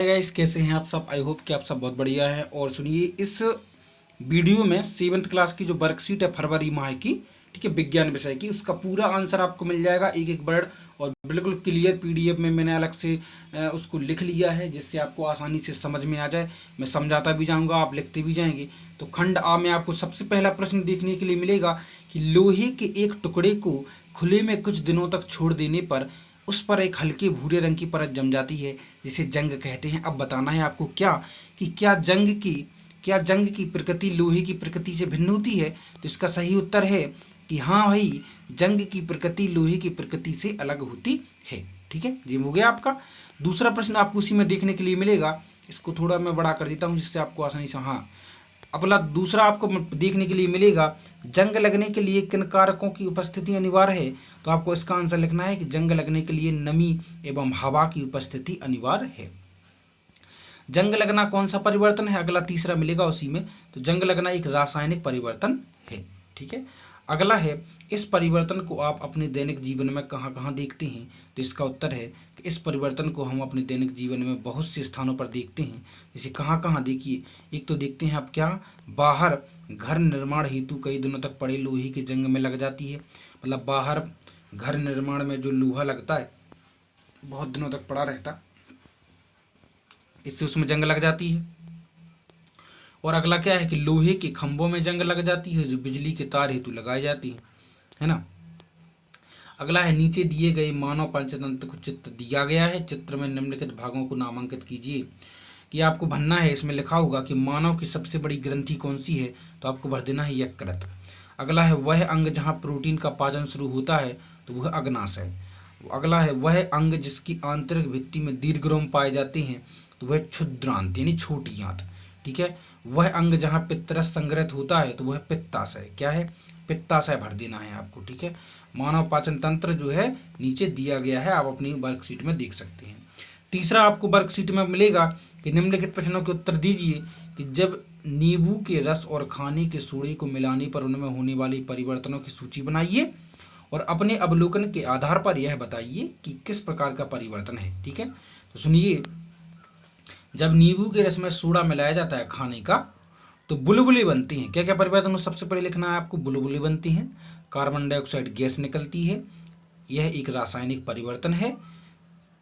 Guys, कैसे हैं आप सब। आई होप कि आप सब बहुत बढ़िया है। और सुनिए, इस वीडियो में 7th क्लास की जो वर्कशीट है फरवरी माह की, ठीक है, विज्ञान विषय की, उसका पूरा आंसर आपको मिल जाएगा एक एक वर्ड। और बिल्कुल क्लियर पीडीएफ में मैंने अलग से उसको लिख लिया है, जिससे आपको आसानी से समझ में आ जाए। मैं समझाता भी जाऊंगा, आप लिखते भी जाएंगे। तो खंड आ में आपको सबसे पहला प्रश्न देखने के लिए मिलेगा कि लोहे के एक टुकड़े को खुले में कुछ दिनों तक छोड़ देने पर उस पर एक हल्के भूरे रंग की परत जम जाती है, जिसे जंग कहते हैं। अब बताना है आपको कि क्या जंग की प्रकृति लोहे की प्रकृति से भिन्न होती है। तो इसका सही उत्तर है कि हाँ भाई, जंग की प्रकृति लोहे की प्रकृति से अलग होती है। ठीक है, ये हो गया आपका। दूसरा प्रश्न आपको उसी में देखने के लिए मिलेगा। इसको थोड़ा मैं बड़ा कर देता हूँ, जिससे आपको आसानी से, हाँ, अगला दूसरा आपको देखने के लिए मिलेगा, जंग लगने के लिए किन कारकों की उपस्थिति अनिवार्य है। तो आपको इसका आंसर लिखना है कि जंग लगने के लिए नमी एवं हवा की उपस्थिति अनिवार्य है। जंग लगना कौन सा परिवर्तन है, अगला तीसरा मिलेगा उसी में। तो जंग लगना एक रासायनिक परिवर्तन है। ठीक है, अगला है, इस परिवर्तन को आप अपने दैनिक जीवन में कहाँ कहाँ देखते हैं। तो इसका उत्तर है कि इस परिवर्तन को हम अपने दैनिक जीवन में बहुत से स्थानों पर देखते हैं। जैसे कहाँ कहाँ देखिए, एक तो देखते हैं आप क्या, बाहर घर निर्माण हेतु कई दिनों तक पड़े लोहे की जंग में लग जाती है। मतलब बाहर घर निर्माण में जो लोहा लगता है बहुत दिनों तक पड़ा रहता, इससे उसमें जंग लग जाती है। और अगला क्या है कि लोहे के खंभों में जंग लग जाती है, जो बिजली के तार हेतु लगाई जाती है ना। अगला है, नीचे दिए गए मानव पंचतंत्र को चित्र दिया गया है, चित्र में निम्नलिखित भागों को नामांकित कीजिए। कि आपको भरना है, इसमें लिखा होगा कि मानव की सबसे बड़ी ग्रंथि कौन सी है। तो आपको भर देना है यकृत। अगला है, वह अंग जहाँ प्रोटीन का पाचन शुरू होता है, तो वह अग्नाशय है। अगला है, वह अंग जिसकी आंतरिक भित्ति में दीर्घरोम पाए जाते हैं, तो वह क्षुद्रांत यानी छोटी आंत। ठीक है, वह अंग जहाँ पित्तरस संग्रहित होता है, तो वह पित्ताशय। क्या है, पित्ताशय भर देना है आपको। ठीक है, मानव पाचन तंत्र जो है नीचे दिया गया है, आप अपनी वर्कशीट में देख सकते हैं। तीसरा आपको वर्कशीट में मिलेगा कि निम्नलिखित प्रश्नों के उत्तर दीजिए कि जब नींबू के रस और खाने के सोडे को मिलाने पर उनमें होने वाले परिवर्तनों की सूची बनाइए और अपने अवलोकन के आधार पर यह बताइए कि किस प्रकार का परिवर्तन है। ठीक है, तो सुनिए, जब नींबू के रस में सोडा मिलाया जाता है खाने का, तो बुलबुले बनती हैं। क्या क्या परिवर्तन, सबसे पहले लिखना है आपको, बुलबुले बनती हैं, कार्बन डाइऑक्साइड गैस निकलती है, यह एक रासायनिक परिवर्तन है।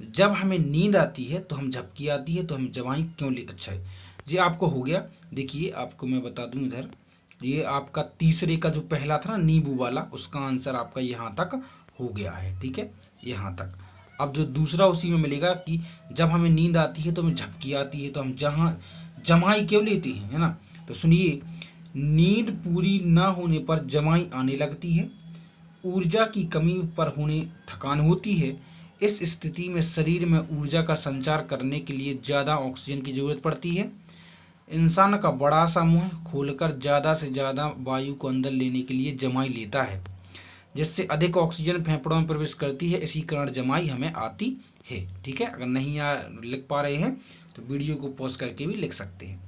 जब हमें नींद आती है तो हम झपकी आती है, तो हम दवाई क्यों ले, अच्छा है जी, आपको हो गया। देखिए आपको मैं बता दूं, इधर ये आपका तीसरे का जो पहला था ना नींबू वाला, उसका आंसर आपका यहाँ तक हो गया है। ठीक है, यहाँ तक। अब जो दूसरा उसी में मिलेगा कि जब हमें नींद आती है तो हमें झपकी आती है, तो हम जहाँ जमाई क्यों लेते हैं, है ना। तो सुनिए, नींद पूरी ना होने पर जमाई आने लगती है, ऊर्जा की कमी पर होने थकान होती है। इस स्थिति में शरीर में ऊर्जा का संचार करने के लिए ज़्यादा ऑक्सीजन की जरूरत पड़ती है। इंसान का बड़ा सा मुंह खोलकर ज़्यादा से ज़्यादा वायु को अंदर लेने के लिए जमाई लेता है, जिससे अधिक ऑक्सीजन फेफड़ों में प्रवेश करती है। इसी कारण जमाई हमें आती है। ठीक है, अगर नहीं लिख पा रहे हैं तो वीडियो को पॉज करके भी लिख सकते हैं।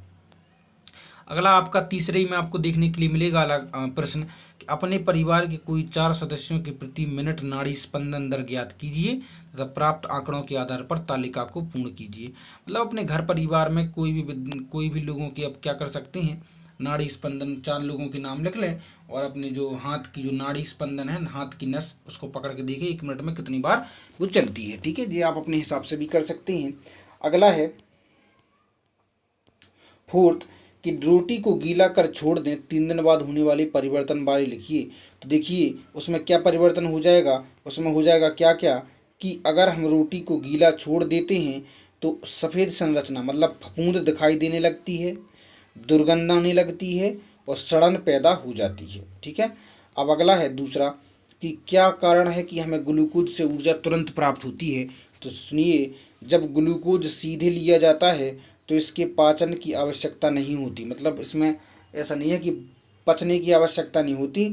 अगला आपका तीसरे ही में आपको देखने के लिए मिलेगा अलग प्रश्न कि अपने परिवार के कोई 4 सदस्यों के प्रति मिनट नाड़ी स्पंदन दर ज्ञात कीजिए तथा प्राप्त आंकड़ों के आधार पर तालिका को पूर्ण कीजिए। मतलब अपने घर परिवार में कोई भी लोगों की अब क्या कर सकते हैं, नाड़ी स्पंदन 4 लोगों के नाम लिख लें और अपने जो हाथ की जो नाड़ी स्पंदन है, हाथ की नस, उसको पकड़ के देखिए 1 मिनट में कितनी बार वो चलती है। ठीक है, ये आप अपने हिसाब से भी कर सकते हैं। अगला है फोर्थ कि रोटी को गीला कर छोड़ दें, 3 दिन बाद होने वाले परिवर्तन बारे लिखिए। तो देखिए उसमें क्या परिवर्तन हो जाएगा, उसमें हो जाएगा क्या क्या कि अगर हम रोटी को गीला छोड़ देते हैं तो सफ़ेद संरचना मतलब फफूंद दिखाई देने लगती है, दुर्गंध आने लगती है और सड़न पैदा हो जाती है। ठीक है, अब अगला है दूसरा कि क्या कारण है कि हमें ग्लूकोज से ऊर्जा तुरंत प्राप्त होती है। तो सुनिए, जब ग्लूकोज सीधे लिया जाता है तो इसके पाचन की आवश्यकता नहीं होती। मतलब इसमें ऐसा नहीं है कि पचने की आवश्यकता नहीं होती,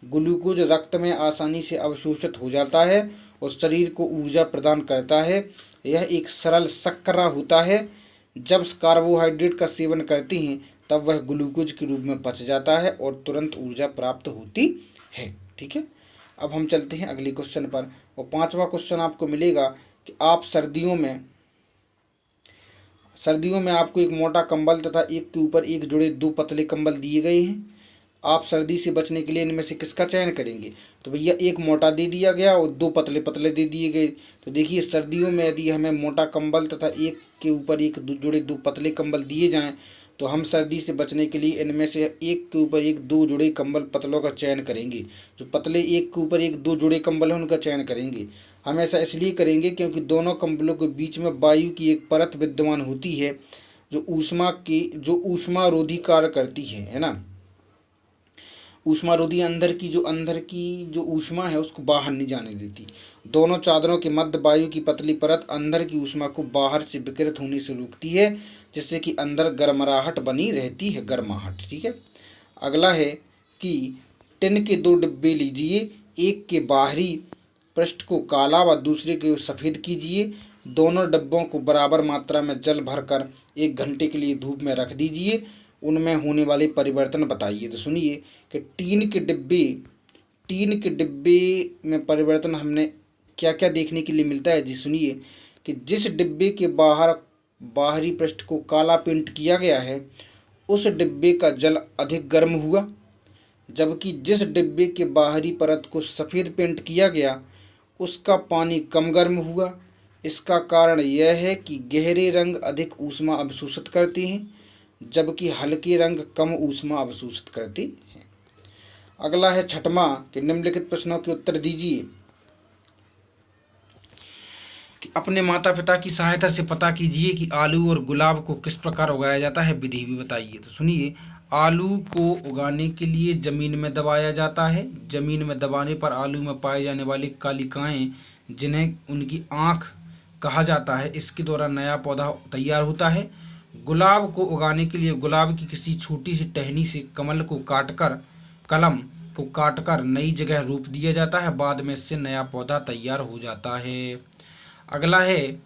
ग्लूकोज रक्त में आसानी से अवशोषित हो जाता है और शरीर को ऊर्जा प्रदान करता है। यह एक सरल शर्करा होता है। जब कार्बोहाइड्रेट का सेवन करते हैं तब वह ग्लूकोज के रूप में पच जाता है और तुरंत ऊर्जा प्राप्त होती है। ठीक है, अब हम चलते हैं अगले क्वेश्चन पर। और 5वां क्वेश्चन आपको मिलेगा कि आप सर्दियों में आपको एक मोटा कंबल तथा एक के ऊपर एक जुड़े 2 पतले कंबल दिए गए हैं। आप सर्दी से बचने के लिए इनमें से किसका चयन करेंगे? तो भैया एक मोटा दे दिया गया और 2 पतले पतले दे दिए गए। तो देखिए सर्दियों में यदि हमें मोटा कंबल तथा एक के ऊपर एक जुड़े 2 पतले कंबल दिए जाएं तो हम सर्दी से बचने के लिए इनमें से एक के ऊपर एक 2 जुड़े कंबल पतलों का चयन करेंगे। जो पतले एक के ऊपर एक 2 जुड़े कंबल हैं उनका चयन करेंगे। हम ऐसा इसलिए करेंगे क्योंकि दोनों कंबलों के बीच में वायु की एक परत विद्यमान होती है जो ऊष्मारोधी कार्य करती है ना। ऊष्मारोधी अंदर की जो ऊष्मा है उसको बाहर नहीं जाने देती। दोनों चादरों के मध्य वायु की पतली परत अंदर की ऊष्मा को बाहर से विकिरित होने से रोकती है, जिससे कि अंदर गर्माहट बनी रहती है, गर्माहट। ठीक है। अगला है कि टिन के 2 डिब्बे लीजिए, एक के बाहरी पृष्ठ को काला व दूसरे को सफ़ेद कीजिए। दोनों डिब्बों को बराबर मात्रा में जल भरकर 1 घंटे के लिए धूप में रख दीजिए। उनमें होने वाले परिवर्तन बताइए। तो सुनिए कि टीन के डिब्बे में परिवर्तन हमने क्या क्या देखने के लिए मिलता है जी। सुनिए कि जिस डिब्बे के बाहरी पृष्ठ को काला पेंट किया गया है उस डिब्बे का जल अधिक गर्म हुआ, जबकि जिस डिब्बे के बाहरी परत को सफ़ेद पेंट किया गया उसका पानी कम गर्म हुआ। इसका कारण यह है कि गहरे रंग अधिक ऊष्मा अवशोषित करते हैं, जबकि हल्के रंग कम ऊष्मा अवशोषित करते हैं। अगला है छठवां कि निम्नलिखित प्रश्नों के उत्तर दीजिए। कि अपने माता पिता की सहायता से पता कीजिए कि आलू और गुलाब को किस प्रकार उगाया जाता है, विधि भी बताइए। तो सुनिए, आलू को उगाने के लिए जमीन में दबाया जाता है। जमीन में दबाने पर आलू में पाए जाने वाली कालिकाएं, जिन्हें उनकी आँख कहा जाता है, इसके द्वारा नया पौधा तैयार होता है। गुलाब को उगाने के लिए गुलाब की किसी छोटी सी टहनी से कलम को काटकर नई जगह रोप दिया जाता है। बाद में इससे नया पौधा तैयार हो जाता है। अगला है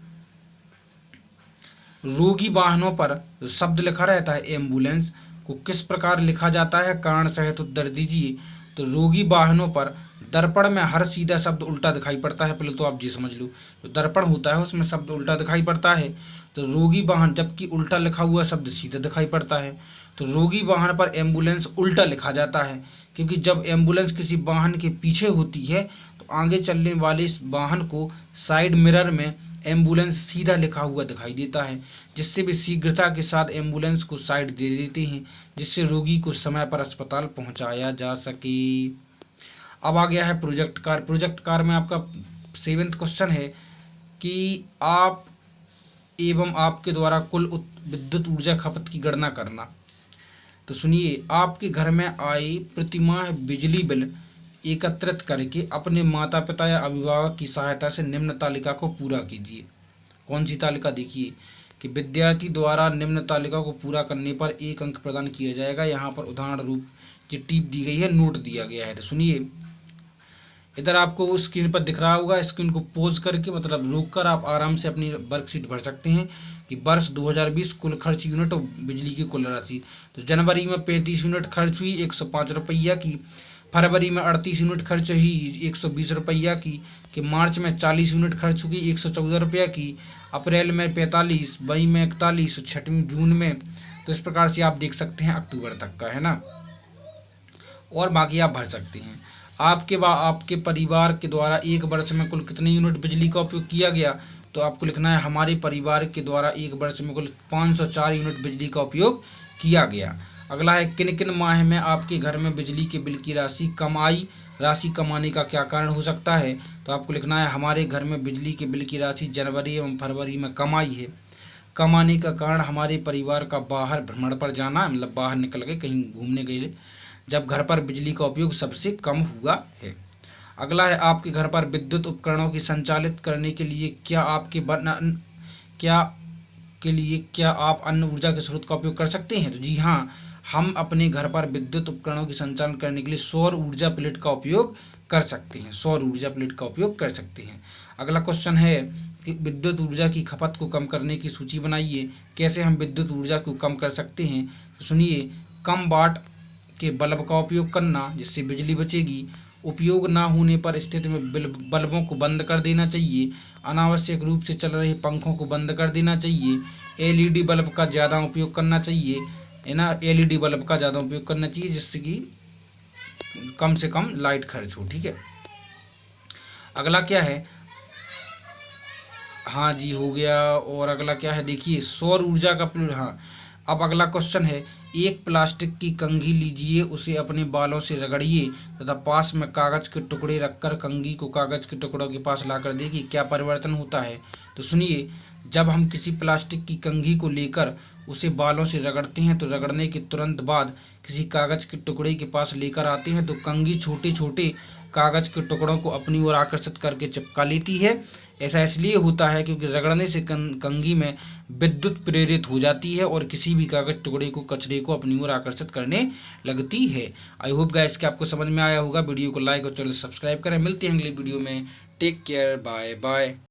रोगी वाहनों पर जो शब्द लिखा रहता है एम्बुलेंस को किस प्रकार लिखा जाता है, कारण सहित उत्तर दीजिए। तो रोगी वाहनों पर दर्पण में हर सीधा शब्द उल्टा दिखाई पड़ता है। पहले तो आप ये समझ लो, जो दर्पण होता है उसमें शब्द उल्टा दिखाई पड़ता है। तो रोगी वाहन, जबकि उल्टा लिखा हुआ शब्द सीधा दिखाई पड़ता है। तो रोगी वाहन पर एम्बुलेंस उल्टा लिखा जाता है, क्योंकि जब एम्बुलेंस किसी वाहन के पीछे होती है तो आगे चलने वाले वाहन को साइड मिरर में एम्बुलेंस सीधा लिखा हुआ दिखाई देता है, जिससे वे शीघ्रता के साथ एम्बुलेंस को साइड दे देते हैं, जिससे रोगी को समय पर अस्पताल पहुंचाया जा सके। अब आ गया है प्रोजेक्ट कार्य। प्रोजेक्ट कार्य में आपका 7वां क्वेश्चन है कि आप एवं आपके द्वारा कुल विद्युत ऊर्जा खपत की गणना करना। तो सुनिए, आपके घर में आए प्रतिमाह बिजली बिल एकत्रित करके अपने माता पिता या अभिभावक की सहायता से निम्न तालिका को पूरा कीजिए। कौन सी तालिका? देखिए कि विद्यार्थी द्वारा निम्न तालिका को पूरा करने पर 1 अंक प्रदान किया जाएगा। यहाँ पर उदाहरण रूप जो टिप दी गई है, नोट दिया गया है। तो सुनिए, इधर आपको स्क्रीन पर दिख रहा होगा, स्क्रीन को पॉज करके मतलब रोक कर आप आराम से अपनी वर्कशीट भर सकते हैं कि वर्ष 2020 कुल खर्च यूनिट और बिजली की कुल राशि। तो जनवरी में 35 यूनिट खर्च हुई 105 रुपया की, फरवरी में 38 यूनिट खर्च हुई 120 रुपया की, कि मार्च में 40 यूनिट खर्च हुई 114 रुपया की, अप्रैल में 45, मई में 41, 6वीं जून में। तो इस प्रकार से आप देख सकते हैं अक्टूबर तक का, है ना, और बाकी आप भर सकते हैं। आपके परिवार के द्वारा 1 वर्ष में कुल कितने यूनिट बिजली का उपयोग किया गया? तो आपको लिखना है हमारे परिवार के द्वारा 1 वर्ष में कुल 504 यूनिट बिजली का उपयोग किया गया। अगला है किन किन माह में आपके घर में बिजली के बिल की राशि कम आई? राशि कम आने का क्या कारण हो सकता है? तो आपको लिखना है हमारे घर में बिजली के बिल की राशि जनवरी एवं फरवरी में कम आई है। कम आने का कारण हमारे परिवार का बाहर भ्रमण पर जाना, मतलब बाहर निकल गए कहीं घूमने गए, जब घर पर बिजली का उपयोग सबसे कम हुआ है। अगला है आपके घर पर विद्युत उपकरणों की संचालित करने के लिए क्या आप अन्य ऊर्जा के स्रोत का उपयोग कर सकते हैं? तो जी हाँ, हम अपने घर पर विद्युत उपकरणों की संचालन करने के लिए सौर ऊर्जा प्लेट का उपयोग कर सकते हैं। सौर ऊर्जा प्लेट का उपयोग कर सकते हैं। अगला क्वेश्चन है कि विद्युत ऊर्जा की खपत को कम करने की सूची बनाइए। कैसे हम विद्युत ऊर्जा को कम कर सकते हैं? तो सुनिए, कम वाट के बल्ब का उपयोग करना, जिससे बिजली बचेगी। उपयोग ना होने पर स्थिति में बल्बों को बंद कर देना चाहिए। अनावश्यक रूप से चल रहे पंखों को बंद कर देना चाहिए। एलईडी बल्ब का ज़्यादा उपयोग करना चाहिए, है ना, एलईडी बल्ब का ज़्यादा उपयोग करना चाहिए जिससे कि कम से कम लाइट खर्च हो। ठीक है, अगला क्या है, हाँ जी हो गया। और अगला क्या है देखिए, सौर ऊर्जा का प्रयोग। हाँ, अब अगला क्वेश्चन है, एक प्लास्टिक की कंघी लीजिए, उसे अपने बालों से रगड़िए तथा पास में कागज के टुकड़े रखकर कंघी को कागज के टुकड़ों के पास लाकर देखिए क्या परिवर्तन होता है। तो सुनिए, जब हम किसी प्लास्टिक की कंघी को लेकर उसे बालों से रगड़ते हैं तो रगड़ने के तुरंत बाद किसी कागज के टुकड़े के पास लेकर आते हैं तो कंघी छोटे छोटे कागज के टुकड़ों को अपनी ओर आकर्षित करके चिपका लेती है। ऐसा इसलिए होता है क्योंकि रगड़ने से कंघी में विद्युत प्रेरित हो जाती है और किसी भी कागज टुकड़े को कचरे को अपनी ओर आकर्षित करने लगती है। आई होप गाइस कि आपको समझ में आया होगा। वीडियो को लाइक और चैनल सब्सक्राइब करें। मिलते हैं अगली वीडियो में। Take care, bye bye.